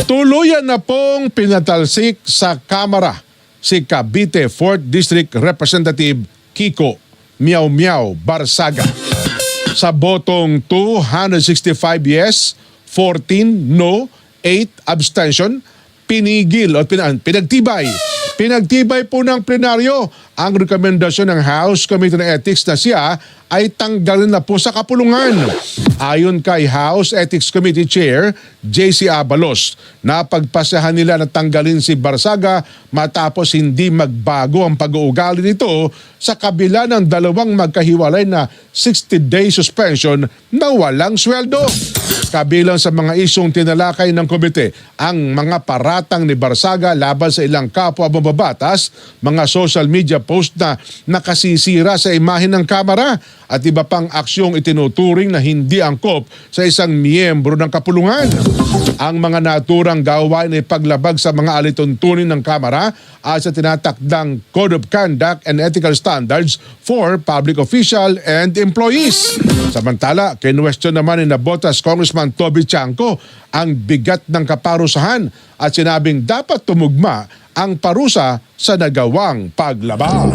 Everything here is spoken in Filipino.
Tuluyan na pong pinatalsik sa Kamara si Cavite 4th District Representative Kiko Miao Miao Barsaga. Sa botong 265 yes, 14 no, 8 abstention, pinigil o pinagtibay po ng plenaryo ang rekomendasyon ng House Committee on Ethics na siya ay tanggalin na po sa kapulungan. Ayon kay House Ethics Committee Chair J.C. Abalos, napagpasahan nila na tanggalin si Barsaga matapos hindi magbago ang pag-uugali nito sa kabila ng dalawang magkahiwalay na 60-day suspension na walang sweldo. Kabilang sa mga isyong tinalakay ng komite ang mga paratang ni Barsaga laban sa ilang kapwa mababatas, mga social media post na nakasisira sa imahe ng Kamara at iba pang aksyong itinuturing na hindi angkop sa isang miyembro ng kapulungan. Ang mga naturang gawain ay paglabag sa mga alituntunin ng Kamara at sa tinatakdang Code of Conduct and Ethical Standards for Public Official and Employees. Samantala, kinwestiyon naman ni Navotas Congressman Toby Chanco ang bigat ng kaparusahan at sinabing dapat tumugma ang parusa sa nagawang paglabag.